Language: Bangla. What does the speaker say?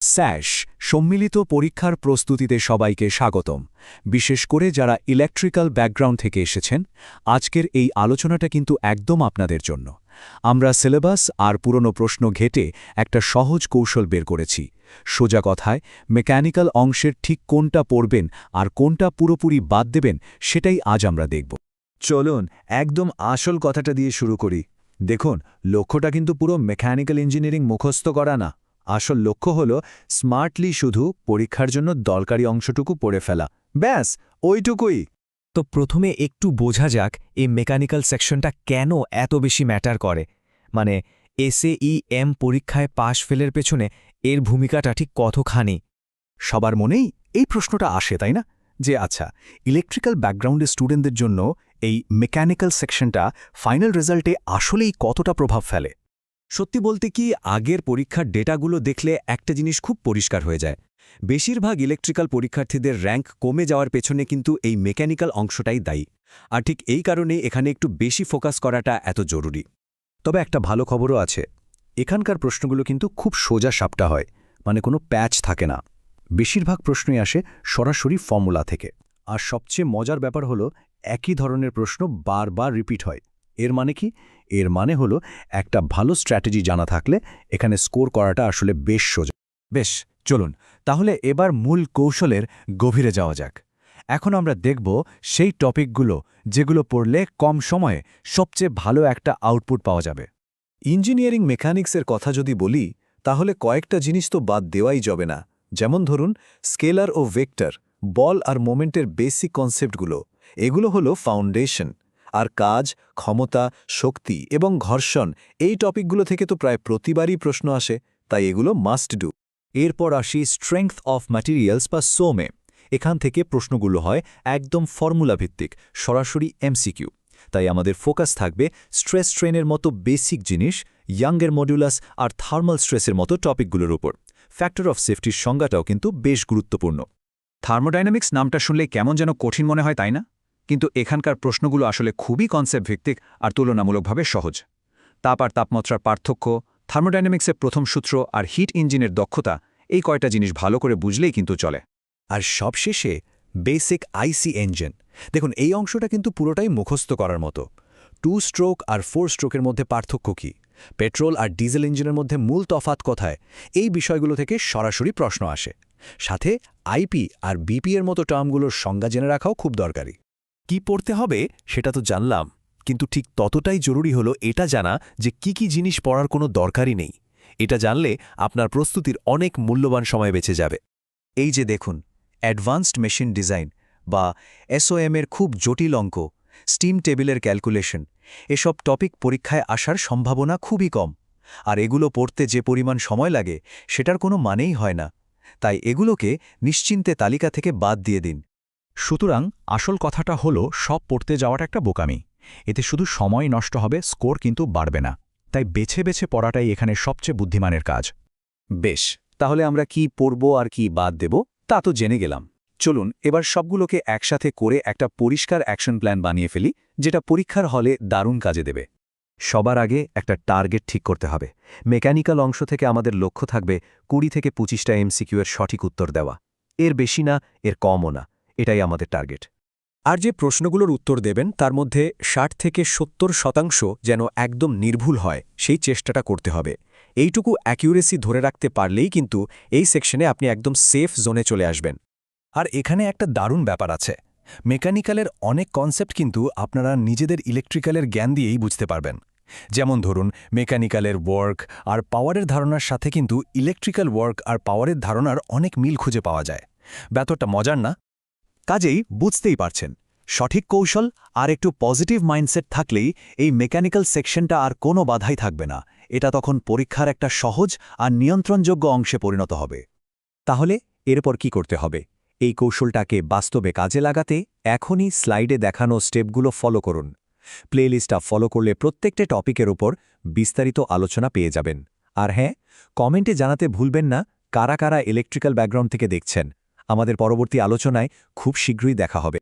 স্যাশ সম্মিলিত পরীক্ষার প্রস্তুতিতে সবাইকে স্বাগতম। বিশেষ করে যারা ইলেকট্রিক্যাল ব্যাকগ্রাউন্ড থেকে এসেছেন, আজকের এই আলোচনাটা কিন্তু একদম আপনাদের জন্য। আমরা সিলেবাস আর পুরনো প্রশ্ন ঘেটে একটা সহজ কৌশল বের করেছি। সোজা কথায়, মেকানিক্যাল অংশের ঠিক কোনটা পড়বেন আর কোনটা পুরোপুরি বাদ দেবেন, সেটাই আজ আমরা দেখব। চলুন একদম আসল কথাটা দিয়ে শুরু করি। দেখুন, লক্ষ্যটা কিন্তু পুরো মেকানিক্যাল ইঞ্জিনিয়ারিং মুখস্থ করা না। আসল লক্ষ্য হল স্মার্টলি শুধু পরীক্ষার জন্য দরকারি অংশটুকু পড়ে ফেলা, ব্যাস ওইটুকুই। তো প্রথমে একটু বোঝা যাক এই মেকানিক্যাল সেকশনটা কেন এত বেশি ম্যাটার করে। মানে এসএইএম পরীক্ষায় পাশ ফেলের পেছনে এর ভূমিকাটা ঠিক কতখানি। সবার মনেই এই প্রশ্নটা আসে, তাই না? যে আচ্ছা, ইলেকট্রিক্যাল ব্যাকগ্রাউন্ডের স্টুডেন্টদের জন্য এই মেকানিক্যাল সেকশনটা ফাইনাল রেজাল্টে আসলেই কতটা প্রভাব ফেলে? সত্যি বলতে কি, আগের পরীক্ষার ডেটাগুলো দেখলে একটা জিনিস খুব পরিষ্কার হয়ে যায়। বেশিরভাগ ইলেকট্রিক্যাল পরীক্ষার্থীদের র্যাঙ্ক কমে যাওয়ার পেছনে কিন্তু এই মেকানিক্যাল অংশটাই দায়ী। আর ঠিক এই কারণে এখানে একটু বেশি ফোকাস করাটা এত জরুরি। তবে একটা ভালো খবরও আছে, এখানকার প্রশ্নগুলো কিন্তু খুব সোজা সাপটা হয়, মানে কোনো প্যাচ থাকে না। বেশিরভাগ প্রশ্নই আসে সরাসরি ফর্মুলা থেকে। আর সবচেয়ে মজার ব্যাপার হলো, একই ধরনের প্রশ্ন বারবার রিপিট হয়। এর মানে কি? এর মানে হলো একটা ভালো স্ট্র্যাটেজি জানা থাকলে এখানে স্কোর করাটা আসলে বেশ সোজা। বেশ, চলুন তাহলে এবার মূল কৌশলের গভীরে যাওয়া যাক। এখন আমরা দেখব সেই টপিকগুলো যেগুলো পড়লে কম সময়ে সবচেয়ে ভালো একটা আউটপুট পাওয়া যাবে। ইঞ্জিনিয়ারিং মেকানিক্সের কথা যদি বলি, তাহলে কয়েকটা জিনিস তো বাদ দেওয়াই যাবে না। যেমন ধরুন, স্কেলার ও ভেক্টর, বল আর মোমেন্টের বেসিক কনসেপ্টগুলো। এগুলো হলো ফাউন্ডেশন। আর কাজ, ক্ষমতা, শক্তি এবং ঘর্ষণ, এই টপিকগুলো থেকে তো প্রায় প্রতিবারই প্রশ্ন আসে, তাই এগুলো মাস্ট ডু। এরপর আসি স্ট্রেংথ অফ ম্যাটেরিয়ালস বা সোমে। এখান থেকে প্রশ্নগুলো হয় একদম ফর্মুলা ভিত্তিক, সরাসরি এমসিকিউ। তাই আমাদের ফোকাস থাকবে স্ট্রেস স্ট্রেনের মতো বেসিক জিনিস, ইয়াংয়ের মডুলাস আর থার্মাল স্ট্রেসের মতো টপিকগুলোর উপর। ফ্যাক্টর অফ সেফটির সংজ্ঞাটাও কিন্তু বেশ গুরুত্বপূর্ণ। থার্মোডাইনামিক্স নামটা শুনলে কেমন যেন কঠিন মনে হয়, তাই না? কিন্তু এখানকার প্রশ্নগুলো আসলে খুবই কনসেপ্ট ভিত্তিক আর তুলনামূলকভাবে সহজ। তাপ আর তাপমাত্রার পার্থক্য, থার্মোডাইনামিক্সের প্রথম সূত্র আর হিট ইঞ্জিনের দক্ষতা, এই কয়টা জিনিস ভালো করে বুঝলেই কিন্তু চলে। আর সবশেষে বেসিক আইসি ইঞ্জিন। দেখুন, এই অংশটা কিন্তু পুরোটাই মুখস্থ করার মতো। 2 স্ট্রোক আর 4 স্ট্রোকের মধ্যে পার্থক্য কী, পেট্রোল আর ডিজেল ইঞ্জিনের মধ্যে মূল তফাৎ কোথায়, এই বিষয়গুলো থেকে সরাসরি প্রশ্ন আসে। সাথে আইপি আর বিপি এর মতো টার্মগুলোর সংজ্ঞা জেনে রাখাও খুব দরকারি। কি পড়তে হবে সেটা তো জানলাম, কিন্তু ঠিক ততটাই জরুরি হলো এটা জানা যে কি কি জিনিস পড়ার কোনো দরকারই নেই। এটা জানলে আপনার প্রস্তুতির অনেক মূল্যবান সময় বেঁচে যাবে। এই যে দেখুন, অ্যাডভান্সড মেশিন ডিজাইন বা এসওএম এর খুব জটিল অঙ্ক, স্টিম টেবিলের ক্যালকুলেশন, এসব টপিক পরীক্ষায় আসার সম্ভাবনা খুবই কম। আর এগুলো পড়তে যে পরিমাণ সময় লাগে, সেটার কোনো মানেই হয় না। তাই এগুলোকে নিশ্চিন্তে তালিকা থেকে বাদ দিয়ে দিন। সুতরাং আসল কথাটা হলো, সব পড়তে যাওয়াটা একটা বোকামি। এতে শুধু সময় নষ্ট হবে, স্কোর কিন্তু বাড়বে না। তাই বেছে বেছে পড়াটাই এখানে সবচেয়ে বুদ্ধিমানের কাজ। বেশ, তাহলে আমরা কি পড়ব আর কি বাদ দেব তা তো জেনে গেলাম। চলুন এবার সবগুলোকে একসাথে করে একটা পরিষ্কার অ্যাকশন প্ল্যান বানিয়ে ফেলি, যেটা পরীক্ষার হলে দারুণ কাজে দেবে। সবার আগে একটা টার্গেট ঠিক করতে হবে। মেকানিক্যাল অংশ থেকে আমাদের লক্ষ্য থাকবে 20 থেকে 25টা এমসিকিউ এর সঠিক উত্তর দেওয়া। এর বেশি না, এর কমও না, এটাই আমাদের টার্গেট। আর যে প্রশ্নগুলোর উত্তর দেবেন তার মধ্যে 60 থেকে 70% যেন একদম নির্ভুল হয়, সেই চেষ্টাটা করতে হবে। এইটুকু অ্যাকিউরেসি ধরে রাখতে পারলেই কিন্তু এই সেকশনে আপনি একদম সেফ জোনে চলে আসবেন। আর এখানে একটা দারুণ ব্যাপার আছে, মেকানিক্যালের অনেক কনসেপ্ট কিন্তু আপনারা নিজেদের ইলেকট্রিক্যালের জ্ঞান দিয়েই বুঝতে পারবেন। যেমন ধরুন, মেকানিক্যালের ওয়ার্ক আর পাওয়ারের ধারণার সাথে কিন্তু ইলেকট্রিক্যাল ওয়ার্ক আর পাওয়ারের ধারণার অনেক মিল খুঁজে পাওয়া যায়। ব্যাপারটা মজার না? কাজেই বুঝতেই পারছেন, সঠিক কৌশল আর একটু পজিটিভ মাইন্ডসেট থাকলেই এই মেকানিক্যাল সেকশনটা আর কোনো বাধাই থাকবে না। এটা তখন পরীক্ষার একটা সহজ আর নিয়ন্ত্রণযোগ্য অংশে পরিণত হবে। তাহলে এরপর কি করতে হবে? এই কৌশলটাকে বাস্তবে কাজে লাগাতে এখনই স্লাইডে দেখানো স্টেপগুলো ফলো করুন। প্লেলিস্টটা ফলো করলে প্রত্যেকটা টপিকের ওপর বিস্তারিত আলোচনা পেয়ে যাবেন। আর হ্যাঁ, কমেন্টে জানাতে ভুলবেন না কারা কারা ইলেকট্রিক্যাল ব্যাকগ্রাউন্ড থেকে দেখছেন। আমাদের পরবর্তী আলোচনায় খুব শীঘ্রই দেখা হবে।